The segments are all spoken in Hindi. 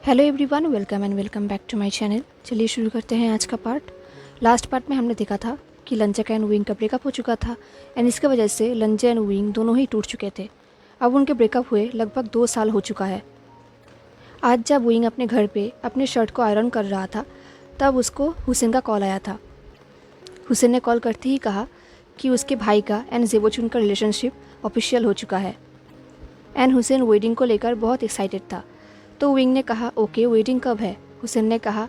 Hello everyone, welcome back to my channel. चलिए शुरू करते हैं आज का पार्ट। लास्ट पार्ट में हमने देखा था कि लंचा एंड विंग का ब्रेकअप हो चुका था एंड इसकी वजह से लंचा एंड विंग दोनों ही टूट चुके थे। अब उनके ब्रेकअप हुए लगभग 2 साल हो चुका है। आज जब विंग अपने घर पे अपने शर्ट को आयरन कर रहा था तब उसको हुसैन का कॉल आया था। हुसैन ने कॉल करते ही कहा कि उसके भाई का एंड जेबोचुन का रिलेशनशिप ऑफिशियल हो चुका है एंड हुसैन वेडिंग को लेकर बहुत एक्साइटेड था। तो विंग ने कहा ओके, वेडिंग कब है? हुसैन ने कहा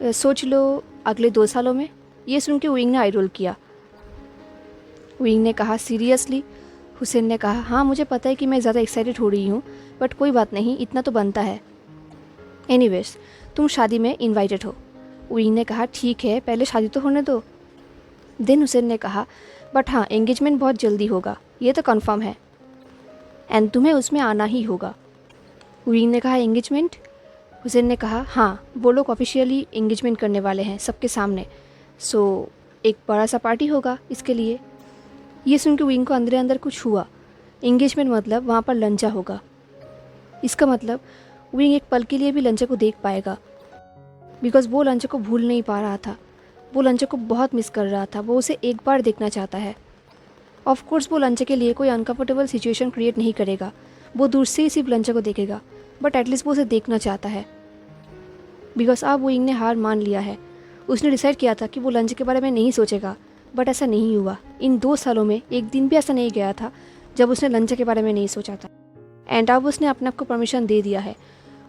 सोच लो अगले 2 सालों में। ये सुन के विंग ने आई रोल किया। विंग ने कहा सीरियसली? हुसैन ने कहा हाँ, मुझे पता है कि मैं ज़्यादा एक्साइटेड हो रही हूँ बट कोई बात नहीं, इतना तो बनता है। एनीवेज, तुम शादी में इनवाइटेड हो। विंग ने कहा ठीक है, पहले शादी तो होने दो। देन हुसैन ने कहा बट हाँ, एंगेजमेंट बहुत जल्दी होगा, ये तो कन्फर्म है एंड तुम्हें उसमें आना ही होगा। विंग ने कहा एंगेजमेंट? हुसैन ने कहा हाँ, वो लोग ऑफिशियली एंगेजमेंट करने वाले हैं सबके सामने, सो एक बड़ा सा पार्टी होगा इसके लिए। ये सुन के विंग को अंदर अंदर कुछ हुआ। एंगेजमेंट मतलब वहाँ पर लंचा होगा। इसका मतलब विंग एक पल के लिए भी लंचा को देख पाएगा बिकॉज वो लंचा को भूल नहीं पा रहा था। वो लंचा को बहुत मिस कर रहा था, वो उसे एक बार देखना चाहता है। ऑफ कोर्स वो लंचा के लिए कोई अनकंफर्टेबल सिचुएशन क्रिएट नहीं करेगा, वो दूर से ही सिर्फ लंचा को देखेगा बट एटलीस्ट वो उसे देखना चाहता है बिकॉज अब विंग ने हार मान लिया है। उसने डिसाइड किया था कि वो लंच के बारे में नहीं सोचेगा बट ऐसा नहीं हुआ। इन 2 सालों में एक दिन भी ऐसा नहीं गया था जब उसने लंच के बारे में नहीं सोचा था एंड अब उसने अपने आप को परमिशन दे दिया है।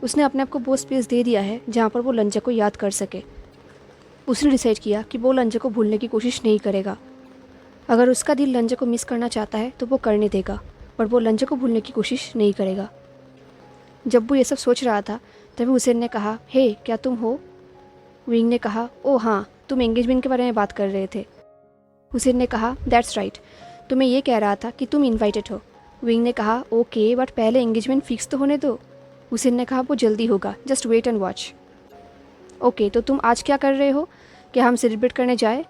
उसने अपने आप को वो स्पेस दे दिया है जहाँ पर वो लंच को याद कर सके। उसने डिसाइड किया कि वो लंच को भूलने की कोशिश नहीं करेगा। अगर उसका दिल लंच को मिस करना चाहता है तो वो करने देगा बट वो लंच को भूलने की कोशिश नहीं करेगा। जब वो ये सब सोच रहा था तभी हुसैन ने कहा हे, क्या तुम हो? विंग ने कहा ओ हाँ, तुम एंगेजमेंट के बारे में बात कर रहे थे। हुसैन ने कहा दैट्स राइट, तो मैं ये कह रहा था कि तुम इनवाइटेड हो। विंग ने कहा ओके, बट पहले एंगेजमेंट फिक्स तो होने दो। हुसैन ने कहा वो जल्दी होगा, just wait and watch. Okay, तो तुम आज क्या कर रहे हो? क्या हम सेलिब्रेट करने जाए?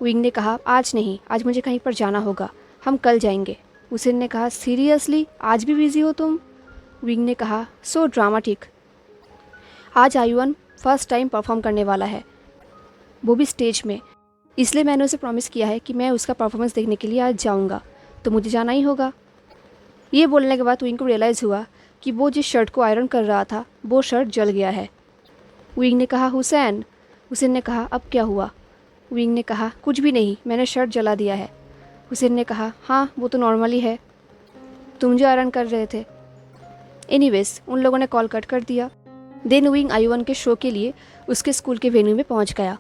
विंग ने कहा आज नहीं, आज मुझे कहीं पर जाना होगा, हम कल जाएंगे। हुसैन ने कहा सीरियसली, आज भी बिजी हो तुम? विंग ने कहा सो ड्रामाटिक। आज आयुवन फर्स्ट टाइम परफॉर्म करने वाला है, वो भी स्टेज में, इसलिए मैंने उसे प्रॉमिस किया है कि मैं उसका परफॉर्मेंस देखने के लिए आज जाऊंगा, तो मुझे जाना ही होगा। ये बोलने के बाद विंग को रियलाइज़ हुआ कि वो जिस शर्ट को आयरन कर रहा था वो शर्ट जल गया है। विंग ने कहा हुसैन। हुसैन ने कहा अब क्या हुआ? विंग ने कहा कुछ भी नहीं, मैंने शर्ट जला दिया है। हुसैन ने कहा हाँ, वो तो नॉर्मली है, तुम जो आयरन कर रहे थे। एनीवेज, उन लोगों ने कॉल कट कर दिया। देन विंग आयुवन के शो के लिए उसके स्कूल के वेन्यू में पहुंच गया।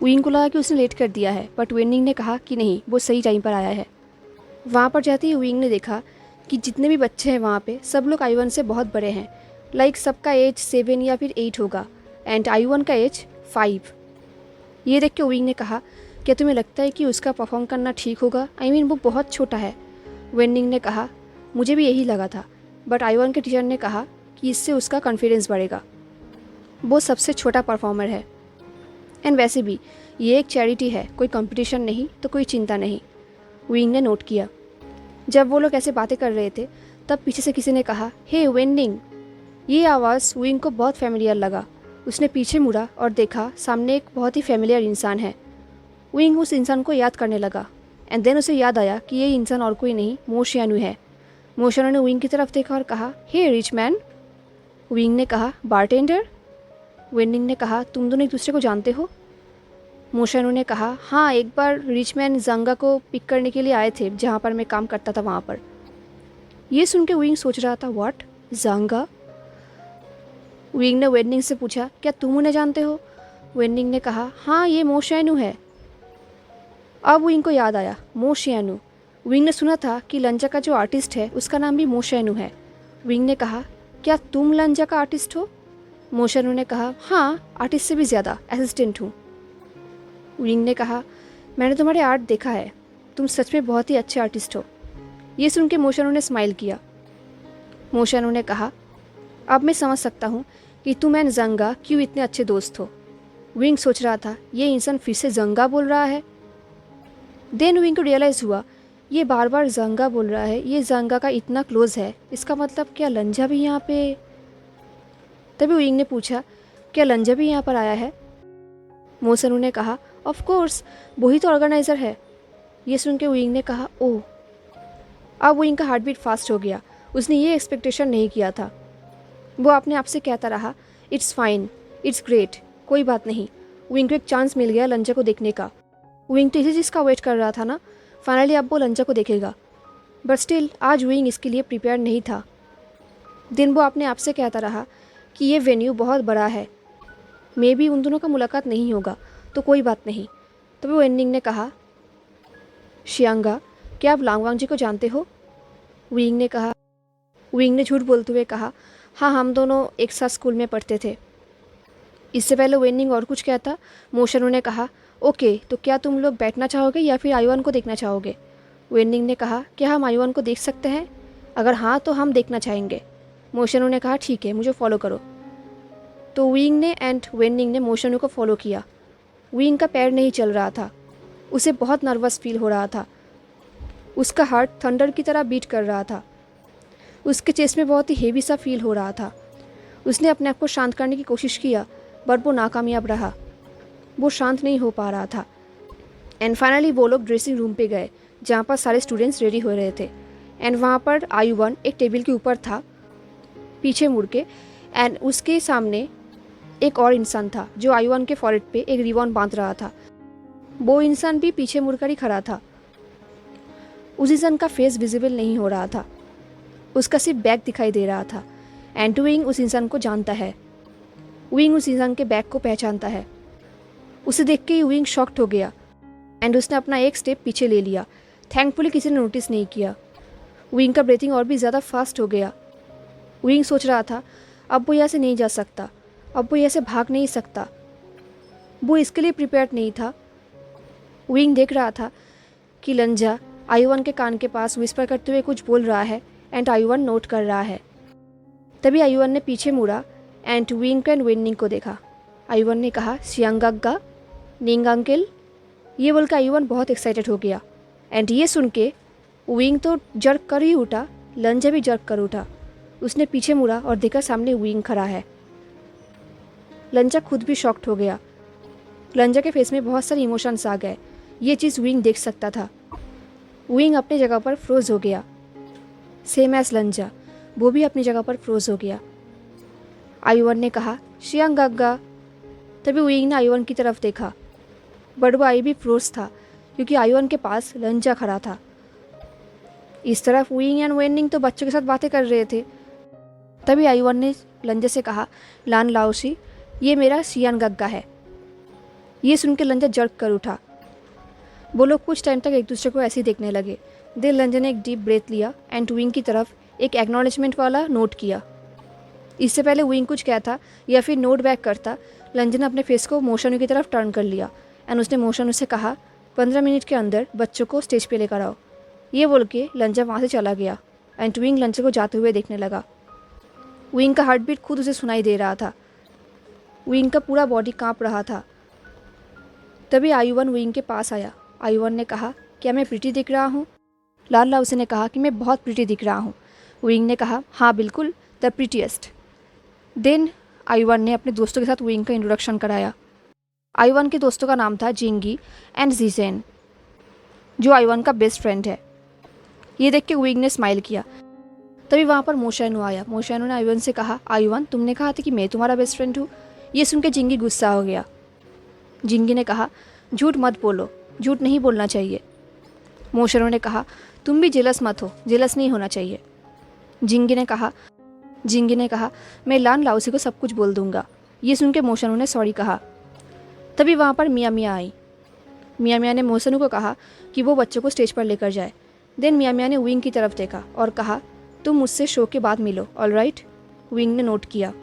विंग को लगा कि उसने लेट कर दिया है बट विंग ने कहा कि नहीं, वो सही टाइम पर आया है। वहाँ पर जाते ही विंग ने देखा कि जितने भी बच्चे हैं वहाँ पे सब लोग आयुवन से बहुत बड़े हैं। लाइक सबका एज 7 या फिर 8 होगा एंड आयुवन का एज 5। ये देख के विंग ने कहा क्या तुम्हें लगता है कि उसका परफॉर्म करना ठीक होगा? वो बहुत छोटा है। वेनिंग ने कहा मुझे भी यही लगा था बट आयुवन के टीचर ने कहा कि इससे उसका कॉन्फिडेंस बढ़ेगा। वो सबसे छोटा परफॉर्मर है एंड वैसे भी ये एक चैरिटी है, कोई कंपटीशन नहीं तो कोई चिंता नहीं। विंग ने नोट किया। जब वो लोग ऐसे बातें कर रहे थे तब पीछे से किसी ने कहा हे वेनिंग। ये आवाज़ विंग को बहुत फेमिलियर लगा। उसने पीछे मुड़ा और देखा सामने एक बहुत ही फेमिलियर इंसान है। विंग उस इंसान को याद करने लगा एंड देन उसे याद आया कि ये इंसान और कोई नहीं, मो शियानु है। मो शियानु ने विंग की तरफ देखा और कहा हे रिच मैन। विंग ने कहा बारटेंडर। वेनिंग ने कहा तुम दोनों एक दूसरे को जानते हो? मो शियानु ने कहा हाँ, एक बार रिच मैन जंगा को पिक करने के लिए आए थे जहाँ पर मैं काम करता था वहाँ पर। ये सुन के विंग सोच रहा था व्हाट, जंगा? विंग ने वेनिंग से पूछा क्या तुम उन्हें जानते हो? वेनिंग ने कहा हाँ, ये मो शियानु है। अब विंग को याद आया मो शियानु। विंग ने सुना था कि लंचा का जो आर्टिस्ट है उसका नाम भी मो शियानु है। विंग ने कहा क्या तुम लंचा का आर्टिस्ट हो? मो शियानु ने कहा हाँ, आर्टिस्ट से भी ज़्यादा, असिस्टेंट हूँ। विंग ने कहा मैंने तुम्हारे आर्ट देखा है, तुम सच में बहुत ही अच्छे आर्टिस्ट हो। ये सुन के मो शियानु ने स्माइल किया। मो शियानु ने कहा अब मैं समझ सकता हूँ कि तुम एंड जंगा क्यों इतने अच्छे दोस्त हो। विंग सोच रहा था ये इंसान फिर से जंगा बोल रहा है। देन विंग को रियलाइज़ हुआ ये बार बार जंगा बोल रहा है, ये जंगा का इतना क्लोज है, इसका मतलब क्या लंजा भी यहाँ पे? तभी विंग ने पूछा, क्या लंजा भी यहाँ पर आया है? मोसनू ने कहा, ऑफ कोर्स, वही तो ऑर्गेनाइज़र है। ये सुन के विंग ने कहा, ओह। अब विंग का हार्ट बीट फास्ट हो गया। उसने ये एक्सपेक्टेशन नहीं किया था। वो अपने आप से कहता रहा, इट्स फाइन, इट्स ग्रेट, कोई बात नहीं। विंग को एक चांस मिल गया लंजा को देखने का। विंग तो इसी चीज़ का वेट कर रहा था ना, फाइनली अब वो लंजा को देखेगा। बट स्टिल आज विंग इसके लिए प्रिपेयर नहीं था। दिन वो अपने आप से कहता रहा कि ये वेन्यू बहुत बड़ा है, मे बी उन दोनों का मुलाकात नहीं होगा, तो कोई बात नहीं। तभी वो एंडिंग ने कहा, शियांगा, क्या आप लांगवांग जी को जानते हो? विंग ने झूठ बोलते हुए कहा, हाँ, हम दोनों एक साथ स्कूल में पढ़ते थे। इससे पहले वेनिंग और कुछ कहता, मोशनू ने कहा, ओके, तो क्या तुम लोग बैठना चाहोगे या फिर आयुआन को देखना चाहोगे? वेनिंग ने कहा, क्या हम आयुआन को देख सकते हैं? अगर हाँ तो हम देखना चाहेंगे। मोशनू ने कहा, ठीक है, मुझे फॉलो करो। तो विंग ने एंड वेनिंग ने मोशनू को फॉलो किया। विंग का पैर नहीं चल रहा था, उसे बहुत नर्वस फील हो रहा था। उसका हार्ट थंडर की तरह बीट कर रहा था। उसके चेस्ट में बहुत ही हेवी सा फील हो रहा था। उसने अपने आप को शांत करने की कोशिश किया, बट वो नाकामयाब रहा। वो शांत नहीं हो पा रहा था। एंड फाइनली वो लोग ड्रेसिंग रूम पे गए, जहाँ पर सारे स्टूडेंट्स रेडी हो रहे थे। एंड वहाँ पर आयुवन एक टेबल के ऊपर था, पीछे मुड़ के, एंड उसके सामने एक और इंसान था जो आयुवन के फॉरहेड पे एक रिबन बांध रहा था। वो इंसान भी पीछे मुड़कर ही खड़ा था। उस इंसान का फेस विजिबल नहीं हो रहा था, उसका सिर्फ बैग दिखाई दे रहा था। एंड विंग उस इंसान को जानता है। विंग उस इंसान के बैग को पहचानता है। उसे देख के ही विंग शॉक्ड हो गया एंड उसने अपना एक स्टेप पीछे ले लिया। थैंकफुली किसी ने नोटिस नहीं किया। विंग का ब्रीथिंग और भी ज़्यादा फास्ट हो गया। विंग सोच रहा था, अब वो यहाँ से नहीं जा सकता, अब वो यहाँ से भाग नहीं सकता। वो इसके लिए प्रिपेयर्ड नहीं था। विंग देख रहा था कि लंजा आयुवन के कान के पास विस्पर करते हुए कुछ बोल रहा है एंड आयुवन नोट कर रहा है। तभी आयुवन ने पीछे मुड़ा एंड विंग एंड वेनिंग को देखा। आयुवन ने कहा, शियांगाग्गा, निंग अंकल। ये बोलकर आयुवन बहुत एक्साइटेड हो गया। एंड ये सुन के विंग तो जर्क कर ही उठा, लंजा भी जर्क कर उठा। उसने पीछे मुड़ा और देखा सामने विंग खड़ा है। लंजा खुद भी शॉक्ड हो गया। लंजा के फेस में बहुत सारे इमोशंस आ गए। ये चीज़ विंग देख सकता था। विंग अपनी जगह पर फ्रोज हो गया, सेम एज लंजा, वो भी अपनी जगह पर फ्रोज हो गया। आयुवन ने कहा, शियांगाग्गा। तभी विंग ने आयुवन की तरफ देखा, बट वो आई भी फ्रोज था क्योंकि आयुवन के पास लंजा खड़ा था। इस तरफ विंग एंड वेनिंग तो बच्चों के साथ बातें कर रहे थे। तभी आयुवन ने लंजा से कहा, लान लाओशी, ये मेरा शियांगाग्गा है। ये सुन के लंजा जर्क कर उठा। वो लोग कुछ टाइम तक एक दूसरे को ऐसे ही देखने लगे। देन लंजा ने एक डीप ब्रेथ लिया एंड विंग की तरफ एक एक्नॉलेजमेंट वाला नोट किया। इससे पहले विंग कुछ कहता या फिर नोट बैक करता, लंजा ने अपने फेस को मोशनू की तरफ टर्न कर लिया एंड उसने मोशनू से कहा, 15 मिनट के अंदर बच्चों को स्टेज पे लेकर आओ। ये बोल के लंजा वहाँ से चला गया एंड विंग लंजा को जाते हुए देखने लगा। विंग का हार्ट बीट खुद उसे सुनाई दे रहा था। विंग का पूरा बॉडी काँप रहा था। तभी आयुवन विंग के पास आया। आयुवन ने कहा, क्या मैं प्रिटी दिख रहा हूँ? लाल लाउसी ने कहा कि मैं बहुत प्रिटी दिख रहा हूँ। विंग ने कहा, हाँ बिल्कुल, द प्रिटीएस्ट। देन आयुवन ने अपने दोस्तों के साथ विंग का इंट्रोडक्शन कराया। आयुवन के दोस्तों का नाम था जिंगी एंड जीजेन, जो आयुवन का बेस्ट फ्रेंड है। ये देख के विंग ने स्माइल किया। तभी वहाँ पर मोशनू आया। मोशनू ने आयुवन से कहा, आयुवन, तुमने कहा था कि मैं तुम्हारा बेस्ट फ्रेंड हूँ। ये सुन के जिंगी गुस्सा हो गया। जिंगी ने कहा, झूठ मत बोलो, झूठ नहीं बोलना चाहिए। मोशनू ने कहा, तुम भी जेलस मत हो, जेलस नहीं होना चाहिए। जिंगी ने कहा, मैं लान लाओसी को सब कुछ बोल दूंगा। ये सुन के मोशनू ने सॉरी कहा। तभी वहाँ पर मिया मिया आई। मिया मिया ने मोशनू को कहा कि वो बच्चों को स्टेज पर लेकर जाए। देन मिया मिया ने विंग की तरफ देखा और कहा, तुम मुझसे शो के बाद मिलो, ऑलराइट? विंग ने नोट किया।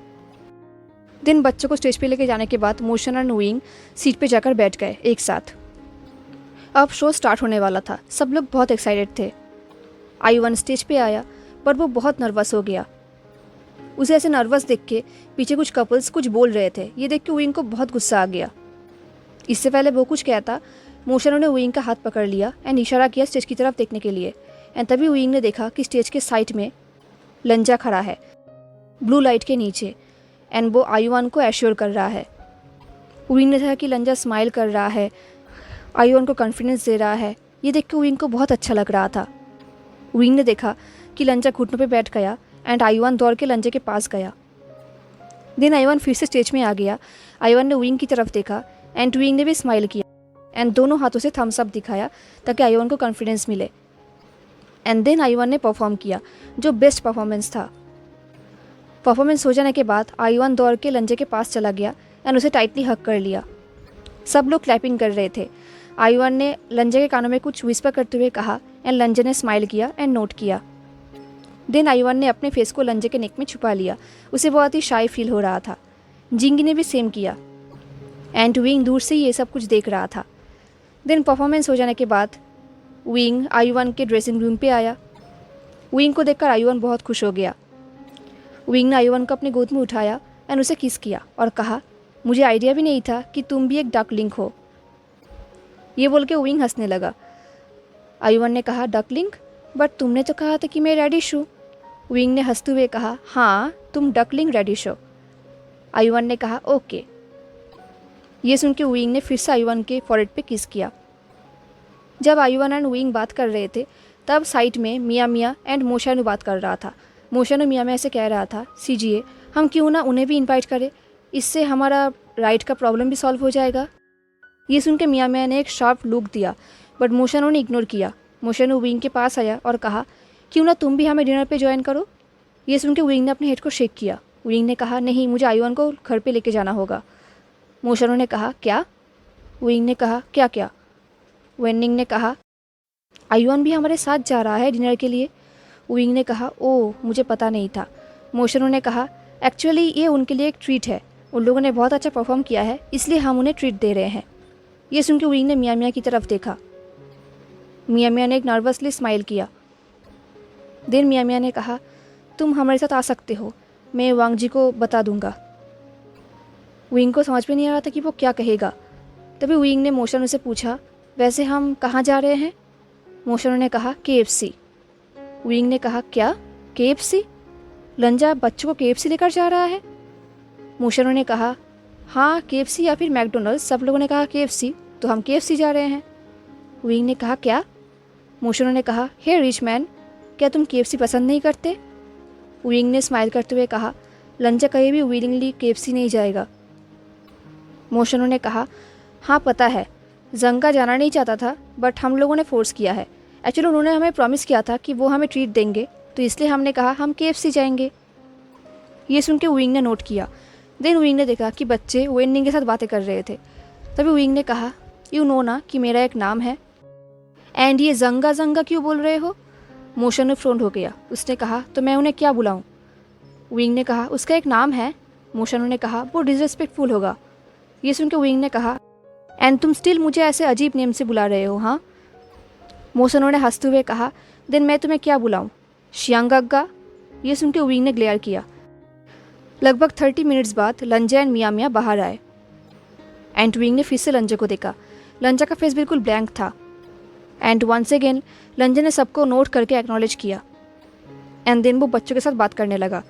दिन बच्चों को स्टेज पे लेके जाने के बाद मोशन और विंग सीट पे जाकर बैठ गए एक साथ। अब शो स्टार्ट होने वाला था। सब लोग बहुत एक्साइटेड थे। आयुवन स्टेज पे आया पर वो बहुत नर्वस हो गया। उसे ऐसे नर्वस देख के पीछे कुछ कपल्स कुछ बोल रहे थे। ये देख के विंग को बहुत गुस्सा आ गया। इससे पहले वो कुछ कहता, मोशनू ने विंग का हाथ पकड़ लिया एंड इशारा किया स्टेज की तरफ देखने के लिए। एंड तभी विंग ने देखा कि स्टेज के साइड में लंजा खड़ा है, ब्लू लाइट के नीचे। एंड वो आयुआन को एश्योर कर रहा है। विंग ने देखा कि लंजा स्माइल कर रहा है, आयुआन को कॉन्फिडेंस दे रहा है। ये देख के विंग को बहुत अच्छा लग रहा था। विंग ने देखा कि लंजा घुटनों पे बैठ गया एंड आयुआन दौड़ के लंजा के पास गया। देन आयुआन फिर से स्टेज में आ गया। आयुआन ने विंग की तरफ देखा एंड विंग ने भी स्माइल किया एंड दोनों हाथों से थम्स अप दिखाया ताकि आयुआन को कॉन्फिडेंस मिले। एंड देन आयुआन ने परफॉर्म किया जो बेस्ट परफॉर्मेंस था। परफॉर्मेंस हो जाने के बाद आयुआन दौड़ के लंजे के पास चला गया एंड उसे टाइटली हक कर लिया। सब लोग क्लैपिंग कर रहे थे। आयुआन ने लंजे के कानों में कुछ विस्पर करते हुए कहा एंड लंजे ने स्माइल किया एंड नोट किया। देन आयुआन ने अपने फेस को लंजे के नेक में छुपा लिया। उसे बहुत ही शाई फील हो रहा था। जिंगी ने भी सेम किया एंड विंग दूर से ही ये सब कुछ देख रहा था। देन परफॉर्मेंस हो जाने के बाद विंग आयुआन के ड्रेसिंग रूम पे आया। विंग को देखकर आयुआन बहुत खुश हो गया। विंग ने आयुआन को अपने गोद में उठाया एंड उसे किस किया और कहा, मुझे आइडिया भी नहीं था कि तुम भी एक डकलिंग हो। ये बोल के विंग हंसने लगा। आयुआन ने कहा, डकलिंग? बट तुमने तो कहा था कि मैं रेडिश हूँ। विंग ने हंसते हुए कहा, हाँ तुम डकलिंग रेडिश हो। आयुआन ने कहा, ओके। ये सुन के विंग ने फिर से आयुआन के फॉरहेड पे किस किया। जब आयुआन एंड विंग बात कर रहे थे तब साइड में मिया मिया एंड मोशानु बात कर रहा था। मोशानु मिया में ऐसे कह रहा था, सीजिए हम क्यों ना उन्हें भी इनवाइट करें, इससे हमारा राइड का प्रॉब्लम भी सॉल्व हो जाएगा। ये सुन के मिया मिया ने एक शार्प लुक दिया बट मोशानु ने इग्नोर किया। मोशानु विंग के पास आया और कहा, क्यों ना तुम भी हमें डिनर पे ज्वाइन करो। ये सुन के विंग ने अपने हेड को शेक किया। विंग ने कहा, नहीं मुझे आयुआन को घर पे लेके जाना होगा। मोशानु ने कहा, क्या? विंग ने कहा, क्या क्या? वेनिंग ने कहा, आयुआन भी हमारे साथ जा रहा है डिनर के लिए। विंग ने कहा, ओह मुझे पता नहीं था। मोशानु ने कहा, एक्चुअली ये उनके लिए एक ट्रीट है, उन लोगों ने बहुत अच्छा परफॉर्म किया है इसलिए हम उन्हें ट्रीट दे रहे हैं। ये सुन के विंग ने मिया मिया की तरफ देखा। मिया मिया ने एक नर्वसली स्माइल किया। देन मिया मिया ने कहा, तुम हमारे साथ आ सकते हो, मैं वांग जी को बता दूंगा। विंग को समझ में नहीं आ रहा था कि वो क्या कहेगा। तभी विंग ने मोशानु से पूछा, वैसे हम कहाँ जा रहे हैं? मोशानु ने कहा, KFC। विंग ने कहा, क्या KFC? लंजा बच्चों को KFC लेकर जा रहा है? मोशानु ने कहा, हाँ KFC या फिर मैकडोनल्ड्स, सब लोगों ने कहा KFC तो हम KFC जा रहे हैं। विंग ने कहा, क्या? मोशानु ने कहा, हे रिच मैन, क्या तुम KFC पसंद नहीं करते? विंग ने स्माइल करते हुए कहा, लंजा कहीं भी विलिंगली KFC नहीं जाएगा। मोशानु ने कहा, हाँ पता है, जंगा जाना नहीं चाहता था बट हम लोगों ने फोर्स किया है। एक्चुअली उन्होंने हमें प्रॉमिस किया था कि वो हमें ट्रीट देंगे तो इसलिए हमने कहा हम KFC जाएंगे। ये सुन के विंग ने नोट किया। देन विंग ने देखा कि बच्चे वेनिंग के साथ बातें कर रहे थे। तभी विंग ने कहा, यू नो ना कि मेरा एक नाम है एंड ये जंगा जंगा क्यों बोल रहे हो? मोशानु फ्रोंड हो गया। उसने कहा, तो मैं उन्हें क्या बुलाऊं? विंग ने कहा, उसका एक नाम है। मोशानु ने कहा, वो डिसरेस्पेक्टफुल होगा। ये सुन के विंग ने कहा, एंड तुम स्टिल मुझे ऐसे अजीब नेम से बुला रहे हो, हाँ? मोशानु ने हंसते हुए कहा, देन मैं तुम्हें क्या बुलाऊं, शियांगग्गा? ये सुन के विंग ने ग्लेयर किया। लगभग 30 मिनट्स बाद लंजा एंड मिया मिया बाहर आए एंड विंग ने फिर से लंजा को देखा। लंजा का फेस बिल्कुल ब्लैंक था एंड वंस अगेन लंजा ने सबको नोट करके एक्नॉलेज किया एंड देन वो बच्चों के साथ बात करने लगा।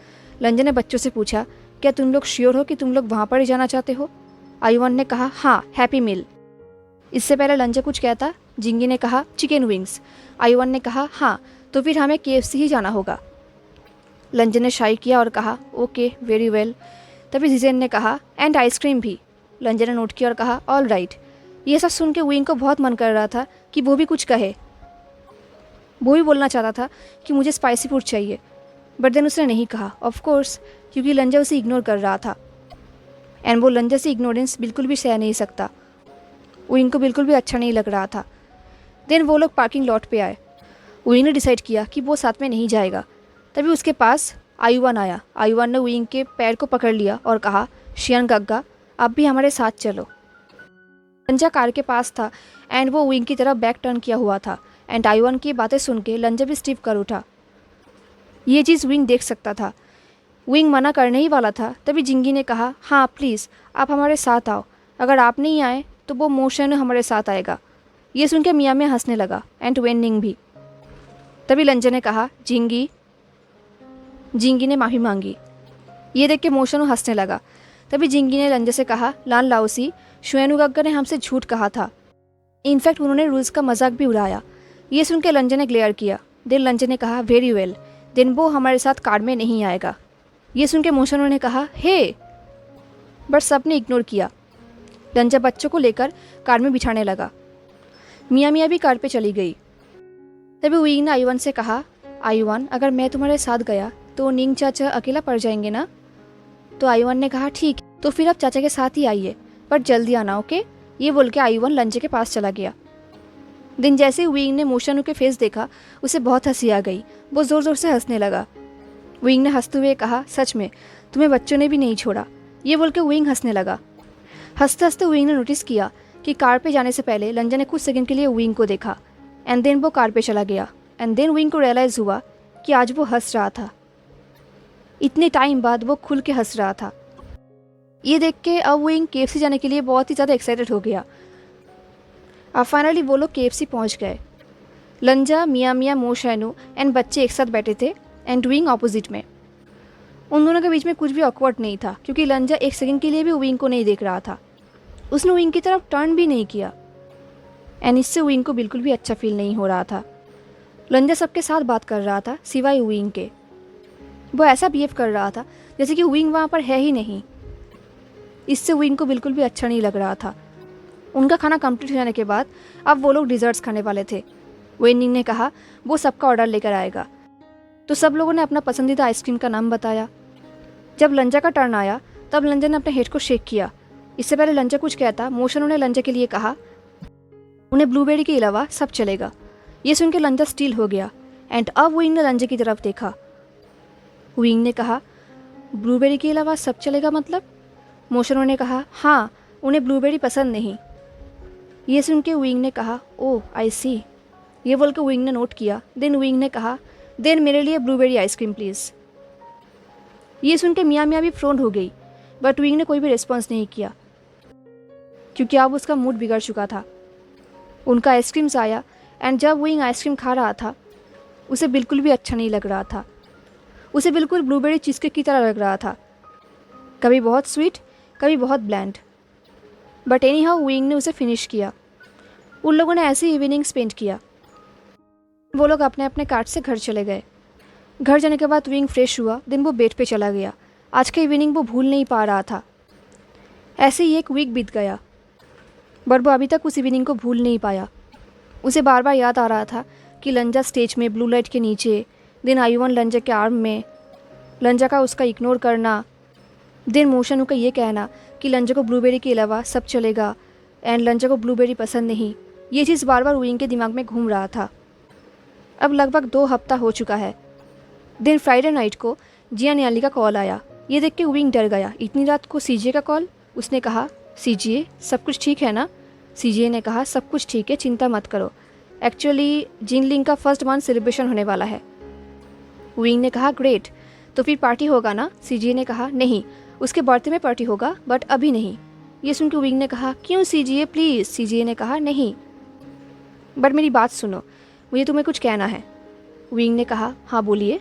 लंजा ने बच्चों से पूछा, क्या तुम लोग श्योर हो कि तुम लोग वहाँ पर ही जाना चाहते हो? आयुआन ने कहा, हाँ हैप्पी मील। इससे पहले लंजा कुछ कहता, जिंगी ने कहा, चिकन विंग्स। आयुआन ने कहा, हाँ तो फिर हमें KFC ही जाना होगा। लंजा ने शाई किया और कहा, ओके वेरी वेल। तभी जिजेन ने कहा, एंड आइसक्रीम भी। लंजा ने नोट किया और कहा, ऑल राइट। ये सब सुन के विंग को बहुत मन कर रहा था कि वो भी कुछ कहे। वो भी बोलना चाहता था कि मुझे स्पाइसी फूड चाहिए बट देन उसने नहीं कहा, ऑफ कोर्स क्योंकि लंजा उसे इग्नोर कर रहा था एंड वो लंजा से इग्नोरेंस बिल्कुल भी सह नहीं सकता। विंग को बिल्कुल भी अच्छा नहीं लग रहा था। देन वो लोग पार्किंग लॉट पे आए। विंग ने डिसाइड किया कि वो साथ में नहीं जाएगा। तभी उसके पास आयुआन आया। आयुआन ने विंग के पैर को पकड़ लिया और कहा, शियांगग्गा आप भी हमारे साथ चलो। लंजा कार के पास था एंड वो विंग की तरफ बैक टर्न किया हुआ था एंड आयुआन की बातें सुन के लंजा भी स्टिफ कर उठा। ये चीज़ विंग देख सकता था। विंग मना करने ही वाला था तभी जिंगी ने कहा, हाँ प्लीज़ आप हमारे साथ आओ, अगर आप नहीं आए तो वो मोशानु हमारे साथ आएगा। ये सुन के मिया मिया हंसने लगा एंड वेनिंग भी। तभी लंजा ने कहा, जिंगी। जिंगी ने माफ़ी मांगी। ये देख के मोशनु हंसने लगा। तभी जिंगी ने लंजे से कहा, लान लाओसी, शुएनुगग्गा ने हमसे झूठ कहा था। इनफैक्ट उन्होंने रूल्स का मजाक भी उड़ाया। ये सुन के लंजे ने ग्लेयर किया। देन लंजे ने कहा, वेरी वेल, देन वो हमारे साथ कार में नहीं आएगा। ये सुन के मोशनु ने कहा, हे, बट सबने इग्नोर किया। लंजा बच्चों को लेकर कार में बिठाने लगा। मियाँ भी कार पे चली गई। तभी विंग ने आयुवान से कहा, आयुवान, अगर मैं तुम्हारे साथ गया तो निंग चाचा अकेला पड़ जाएंगे ना? तो आयुवान ने कहा, ठीक, तो फिर आप चाचा के साथ ही आइए, पर जल्दी आना, ओके? ये बोल के आयुवान लंजे के पास चला गया। दिन जैसे ही विंग ने मोशनु के फेस देखा, उसे बहुत हंसी आ गई। वो ज़ोर ज़ोर से हंसने लगा। विंग ने हंसते हुए कहा, सच में तुम्हें बच्चों ने भी नहीं छोड़ा। ये बोल के विंग हंसने लगा। हंसते हंसते विंग ने नोटिस किया कि कार पे जाने से पहले लंजा ने कुछ सेकंड के लिए विंग को देखा, एंड देन वो कार पे चला गया। एंड देन विंग को रियलाइज़ हुआ कि आज वो हंस रहा था। इतने टाइम बाद वो खुल के हंस रहा था। ये देख के अब विंग केएफसी जाने के लिए बहुत ही ज़्यादा एक्साइटेड हो गया। अब फाइनली वो लोग केएफसी पहुंच गए। लंजा, मियाँ, मोशनु एंड बच्चे एक साथ बैठे थे एंड विंग ऑपोजिट में। उन दोनों के बीच में कुछ भी ऑकवर्ड नहीं था, क्योंकि लंजा एक सेकंड के लिए भी विंग को नहीं देख रहा था। उसने विंग की तरफ टर्न भी नहीं किया, एंड इससे विंग को बिल्कुल भी अच्छा फील नहीं हो रहा था। लंजा सबके साथ बात कर रहा था सिवाय विंग के। वो ऐसा बिहेव कर रहा था जैसे कि विंग वहाँ पर है ही नहीं। इससे विंग को बिल्कुल भी अच्छा नहीं लग रहा था। उनका खाना कंप्लीट हो जाने के बाद अब वो लोग डिज़र्ट्स खाने वाले थे। वेनिंग ने कहा वो सबका ऑर्डर लेकर आएगा, तो सब लोगों ने अपना पसंदीदा आइसक्रीम का नाम बताया। जब लंजा का टर्न आया तब लंजा ने अपने हेड को शेक किया। इससे पहले लंजा कुछ कहता, मोशनु ने लंजा के लिए कहा, उन्हें ब्लूबेरी के अलावा सब चलेगा। ये सुन के लंजा स्टील हो गया, एंड अब विंग ने लंजा की तरफ देखा। विंग ने कहा, ब्लूबेरी के अलावा सब चलेगा मतलब? मोशनु ने कहा, हाँ, उन्हें ब्लूबेरी पसंद नहीं। ये सुन के विंग ने कहा, ओह आई सी। ये बोल के विंग ने नोट किया। देन विंग ने कहा, देन मेरे लिए ब्लूबेरी आइसक्रीम प्लीज़। ये सुन के मियाँ भी फ्रोन हो गई, बट विंग ने कोई भी रिस्पॉन्स नहीं किया, क्योंकि अब उसका मूड बिगड़ चुका था। उनका आइसक्रीम्स आया, एंड जब विंग आइसक्रीम खा रहा था उसे बिल्कुल भी अच्छा नहीं लग रहा था। उसे बिल्कुल ब्लूबेरी चीज़केक की तरह लग रहा था, कभी बहुत स्वीट, कभी बहुत bland. But anyhow Wing ने उसे फिनिश किया। उन लोगों ने ऐसी इवनिंग स्पेंड किया। वो लोग अपने अपने कार से घर चले गए। घर जाने के बाद विंग फ्रेश हुआ। दिन वो बेड पे चला गया। आज का इवनिंग वो भूल नहीं पा रहा था। ऐसे ही एक वीक बीत गया, बट वो अभी तक उस इवनिंग को भूल नहीं पाया। उसे बार बार याद आ रहा था कि लंजा स्टेज में ब्लू लाइट के नीचे, दिन आयुवन लंजा के आर्म में, लंजा का उसका इग्नोर करना, दिन मोशनु का ये कहना कि लंजा को ब्लूबेरी के अलावा सब चलेगा एंड लंजा को ब्लूबेरी पसंद नहीं। ये चीज़ बार बार विंग के दिमाग में घूम रहा था। अब लगभग 2 हफ्ता हो चुका है। दिन फ्राइडे नाइट को जिया न्याली का कॉल आया। ये देख के विंग डर गया। इतनी रात को सीजीए का कॉल? उसने कहा, सीजीए, सब कुछ ठीक है ना? सीजीए ने कहा, सब कुछ ठीक है, चिंता मत करो। एक्चुअली जिनलिंग का फर्स्ट मंथ सेलिब्रेशन होने वाला है। विंग ने कहा, ग्रेट, तो फिर पार्टी होगा ना? सीजीए ने कहा, नहीं, उसके बर्थडे में पार्टी होगा, बट अभी नहीं। ये सुन के विंग ने कहा, क्यों सीजीए प्लीज़? सीजीए ने कहा, नहीं, बट मेरी बात सुनो, मुझे तुम्हें कुछ कहना है। विंग ने कहा, हाँ बोलिए।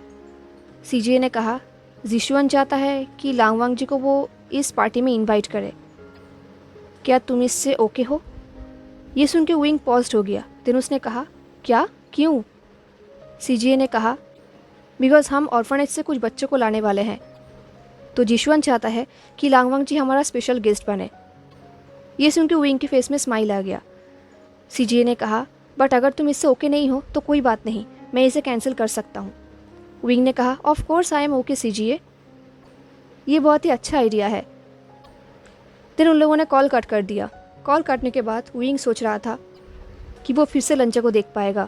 सीजीए ने कहा, जिशुअन चाहता है कि लांगवांग जी को वो इस पार्टी में इनवाइट करे। क्या तुम इससे ओके हो? ये सुन के विंग पॉज्ड हो गया। देन उसने कहा, क्या, क्यों? सीजीए ने कहा, बिकॉज हम ऑर्फनेज से कुछ बच्चों को लाने वाले हैं, तो जिशुअन चाहता है कि लांगवांग जी हमारा स्पेशल गेस्ट बने। ये सुन के विंग के फेस में स्माइल आ गया। सीजीए ने कहा, बट अगर तुम इससे ओके नहीं हो तो कोई बात नहीं, मैं इसे कैंसिल कर सकता हूँ। विंग ने कहा, of course I am okay CGA, ये बहुत ही अच्छा आइडिया है। फिर उन लोगों ने कॉल कट कर दिया। कॉल कटने के बाद विंग सोच रहा था कि वो फिर से लंजा को देख पाएगा।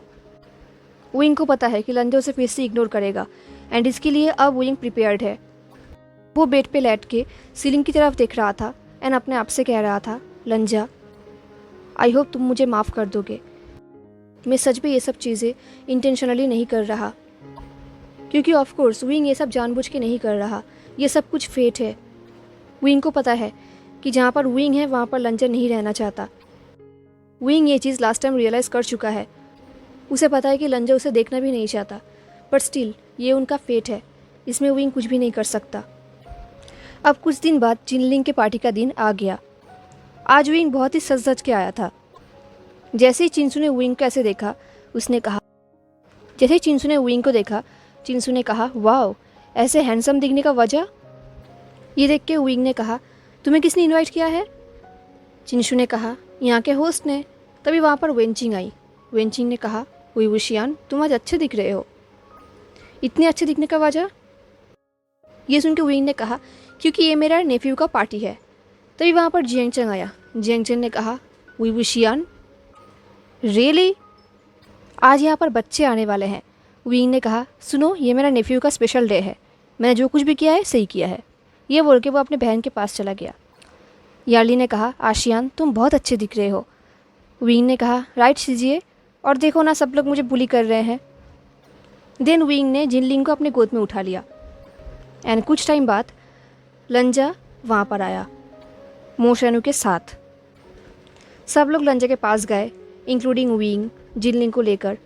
विंग को पता है कि लंजा उसे फिर से इग्नोर करेगा, एंड इसके लिए अब विंग प्रिपेयर्ड है। वो बेड पे लेट के सीलिंग की तरफ देख रहा था एंड अपने आप से कह रहा था, लंजा, आई होप तुम मुझे माफ़ कर दोगे। मैं सच में ये सब चीज़ें इंटेंशनली नहीं कर रहा, क्योंकि ऑफ कोर्स विंग ये सब जानबूझ के नहीं कर रहा। ये सब कुछ फेट है। विंग को पता है कि जहाँ पर विंग है वहाँ पर लंजा नहीं रहना चाहता। विंग ये चीज़ लास्ट टाइम रियलाइज़ कर चुका है। उसे पता है कि लंजा उसे देखना भी नहीं चाहता, बट स्टिल ये उनका फेट है, इसमें विंग कुछ भी नहीं कर सकता। अब कुछ दिन बाद जिनलिंग के पार्टी का दिन आ गया। आज विंग बहुत ही सज धज के आया था। जैसे ही चिंसू ने विंग को ऐसे देखा, उसने कहा जैसे ही चिंसू ने विंग को देखा, चिंसू ने कहा, वाओ, ऐसे हैंडसम दिखने का वजह? ये देख के विंग ने कहा, तुम्हें किसने इनवाइट किया है? चिंसू ने कहा, यहाँ के होस्ट ने। तभी वहाँ पर वेंचिंग आई। वेंचिंग ने कहा, हुई वुशियान, तुम आज अच्छे दिख रहे हो। इतने अच्छे दिखने का वजह? ये सुन के विंग ने कहा, क्योंकि ये मेरा नेफ्यू का पार्टी है। तभी वहाँ पर जियांगचंग आया। जियांगचंग ने कहा, हुई वुशियान, रियली? आज यहाँ पर बच्चे आने वाले हैं। विंग ने कहा, सुनो, ये मेरा नेफ्यू का स्पेशल डे है। मैंने जो कुछ भी किया है सही किया है। ये बोल के वो अपने बहन के पास चला गया। यार्ली ने कहा, आशियान, तुम बहुत अच्छे दिख रहे हो। विंग ने कहा, राइट कीजिए, और देखो ना, सब लोग मुझे बुली कर रहे हैं। देन विंग ने जिनलिंग को अपने गोद में उठा लिया। एंड कुछ टाइम बाद लंजा वहाँ पर आया मोशेनु के साथ। सब लोग लंजा के पास गए, इंक्लूडिंग विंग, जिनलिंग को लेकर।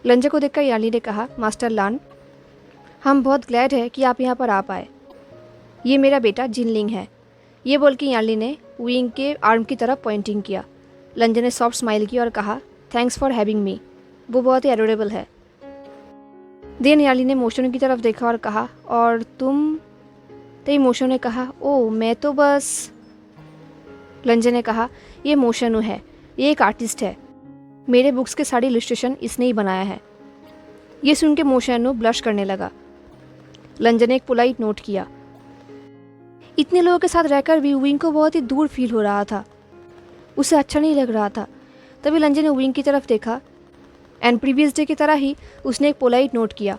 लंजा को देखकर यार्ली ने कहा, मास्टर लान, हम बहुत ग्लैड है कि आप यहाँ पर आ पाए। ये मेरा बेटा जिनलिंग है। ये बोल के यार्ली ने विंग के आर्म की तरफ पॉइंटिंग किया। लंजा ने सॉफ्ट स्माइल की और कहा, थैंक्स फॉर हैविंग मी। वो बहुत ही एडोरेबल है। देन यार्ली ने मोशेनु की तरफ देखा और कहा, और तुम? तभी मोशेनु ने कहा, ओह, मैं तो बस। लंजा ने कहा, ये मोशेनु है, ये एक आर्टिस्ट है। मेरे बुक्स के सारी इलस्ट्रेशन इसने ही बनाया है। ये सुन के मोशेनु ब्लश करने लगा। लंजा ने एक पोलाइट नोट किया। इतने लोगों के साथ रहकर भी विंग को बहुत ही दूर फील हो रहा था। उसे अच्छा नहीं लग रहा था। तभी लंजा ने विंग की तरफ देखा एंड प्रीवियस डे की तरह ही उसने एक पोलाइट नोट किया।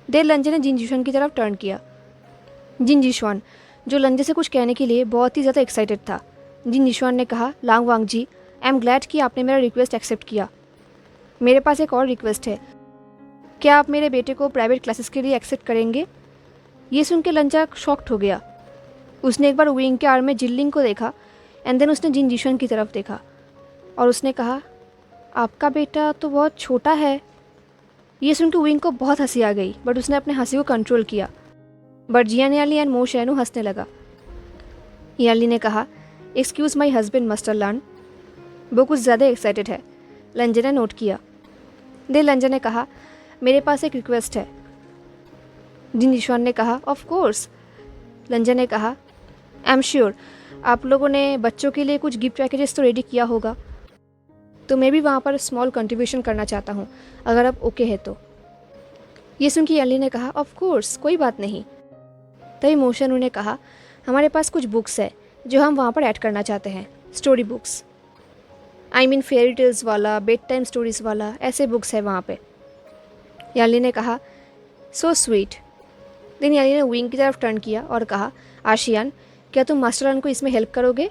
देन लंजा ने जिन जिशुआन की तरफ टर्न किया। जिन जिशुआन, जो लंजा से कुछ कहने के लिए बहुत ही ज़्यादा एक्साइटेड था। जिन जिशुआन ने कहा, लांग वांग जी, आई एम ग्लैड कि आपने मेरा रिक्वेस्ट एक्सेप्ट किया। मेरे पास एक और रिक्वेस्ट है। क्या आप मेरे बेटे को प्राइवेट क्लासेस के लिए एक्सेप्ट करेंगे? ये सुन के लंजा शॉक्ड हो गया। उसने एक बार विंग के आर्म में जिनलिंग को देखा एंड देन उसने जिन जिशुआन की तरफ देखा और उसने कहा, आपका बेटा तो बहुत छोटा है। ये सुन के विंग को बहुत हंसी आ गई, बट उसने अपने हंसी को कंट्रोल किया। बट जियान यार्ली एंड मोशेनु हंसने लगा। यार्ली ने कहा, एक्सक्यूज़ माई हस्बैंड मास्टर लान, वो कुछ ज़्यादा एक्साइटेड है। लंजा ने नोट किया। दे लंजा ने कहा, मेरे पास एक रिक्वेस्ट है। जिन जिशुआन ने कहा, ऑफ कोर्स। लंजा ने कहा, आई एम श्योर आप लोगों ने बच्चों के लिए कुछ गिफ्ट पैकेजेस तो रेडी किया होगा, तो मैं भी वहाँ पर स्मॉल कंट्रीब्यूशन करना चाहता हूँ, अगर आप ओके है तो। ये सुन के यार्ली ने कहा, ऑफ कोर्स, कोई बात नहीं। तभी मोशेनु ने कहा, हमारे पास कुछ बुक्स है जो हम वहाँ पर ऐड करना चाहते हैं, story books. I mean fairy tales वाला, बेड टाइम स्टोरीज़ वाला, ऐसे बुक्स है वहाँ पे। यार्ली ने कहा, सो स्वीट। देन यार्ली ने विंग की तरफ टर्न किया और कहा, आशियान, क्या तुम मास्टर लान को इसमें हेल्प करोगे?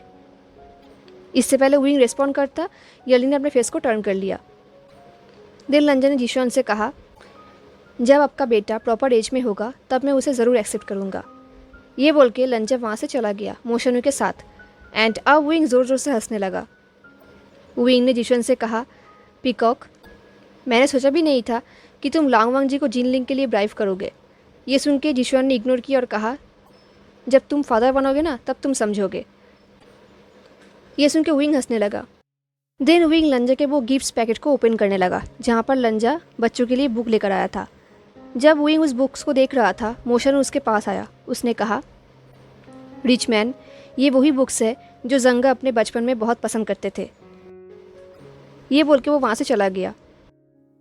इससे पहले विंग रिस्पॉन्ड करता, यार्ली ने अपने फेस को टर्न कर लिया। देन लंजा ने जिशुआन से कहा, जब आपका बेटा प्रॉपर एज में होगा तब मैं उसे ज़रूर एक्सेप्ट करूँगा। ये बोल के लंजा वहाँ से चला गया मोशेनु के साथ। एंड अब विंग ज़ोर ज़ोर से हंसने लगा। विंग ने जिशुआन से कहा, पीकॉक, मैंने सोचा भी नहीं था कि तुम लांग वांग जी को जिनलिंग के लिए ब्राइव करोगे। ये सुन के जिशुआन ने इग्नोर किया और कहा, जब तुम फादर बनोगे ना तब तुम समझोगे। ये सुन के विंग हंसने लगा। देन विंग लंजा के वो गिफ्ट्स पैकेट को ओपन करने लगा जहाँ पर लंजा बच्चों के लिए बुक लेकर आया था। जब विंग उस बुक्स को देख रहा था, मोशेनु उसके पास आया। उसने कहा, रिच मैन, ये वही बुक्स है जो जंगा अपने बचपन में बहुत पसंद करते थे। ये बोल के वो वहाँ से चला गया।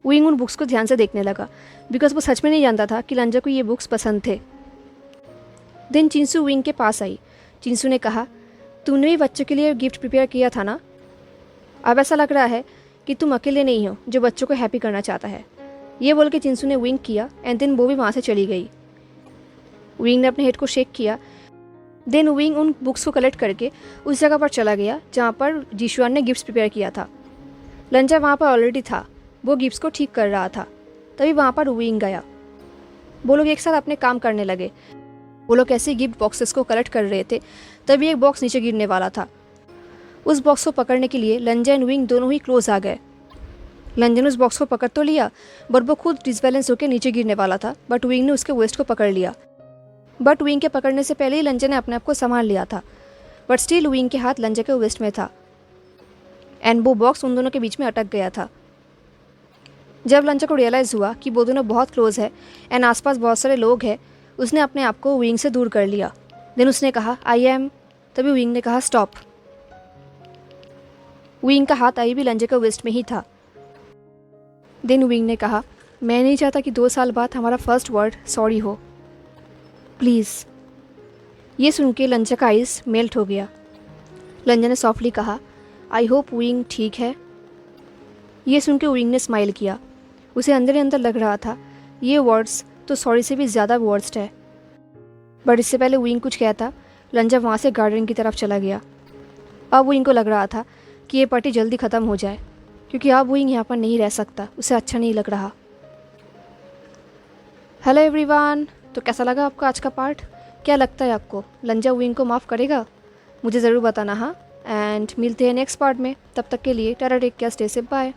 विंग उन बुक्स को ध्यान से देखने लगा बिकॉज वो सच में नहीं जानता था कि लंजा को ये बुक्स पसंद थे। देन चिंसू विंग के पास आई। चिंसू ने कहा, तुमने भी बच्चों के लिए गिफ्ट प्रिपेयर किया था ना? अब ऐसा लग रहा है कि तुम अकेले नहीं हो जो बच्चों को हैप्पी करना चाहता है। ये बोल के चिंसू ने विंक किया एंड देन वो भी वहाँ से चली गई। विंग ने अपने हेड को शेक किया। देन विंग उन बुक्स को कलेक्ट करके उस जगह पर चला गया जहाँ पर जिशुआन ने गिफ्ट्स प्रिपेयर किया था। लंजा वहाँ पर ऑलरेडी था, वो गिफ्ट्स को ठीक कर रहा था। तभी वहाँ पर विंग गया। वो लोग एक साथ अपने काम करने लगे। वो लोग ऐसे गिफ्ट बॉक्सेस को कलेक्ट कर रहे थे, तभी एक बॉक्स नीचे गिरने वाला था। उस बॉक्स को पकड़ने के लिए लंजा एंड विंग दोनों ही क्लोज आ गए। लंजा ने उस बॉक्स को पकड़ तो लिया, बट वो खुद डिसबैलेंस होकर नीचे गिरने वाला था, बट विंग ने उसके वेस्ट को पकड़ लिया। बट विंग के पकड़ने से पहले ही लंजे ने अपने आप को संभाल लिया था, बट स्टिल विंग के हाथ लंजे के वेस्ट में था एंड वो बॉक्स उन दोनों के बीच में अटक गया था। जब लंजे को रियलाइज़ हुआ कि वो दोनों बहुत क्लोज है एंड आसपास बहुत सारे लोग हैं, उसने अपने आप को विंग से दूर कर लिया। देन उसने कहा आई एम, तभी विंग ने कहा स्टॉप। विंग का हाथ अभी भी लंजे के वेस्ट में ही था। देन विंग ने कहा मैं नहीं चाहता कि 2 साल बाद हमारा फर्स्ट वर्ड सॉरी हो, प्लीज़। ये सुन के लंजे का आइस मेल्ट हो गया। लंजे ने सॉफ्टली कहा आई होप विंग ठीक है। ये सुन के विंग ने स्माइल किया। उसे अंदर ही अंदर लग रहा था ये वर्ड्स तो सॉरी से भी ज़्यादा वर्स्ट है। बट इससे पहले विंग कुछ कहता, लंजा वहाँ से गार्डन की तरफ चला गया। अब विंग को लग रहा था कि ये पार्टी जल्दी ख़त्म हो जाए, क्योंकि अब विंग यहाँ पर नहीं रह सकता, उसे अच्छा नहीं लग रहा। हेलो एवरीवन, तो कैसा लगा आपको आज का पार्ट? क्या लगता है आपको लंजा विंग को माफ़ करेगा? मुझे ज़रूर बताना हाँ। एंड मिलते हैं नेक्स्ट पार्ट में, तब तक के लिए tata, take care, stay safe, bye.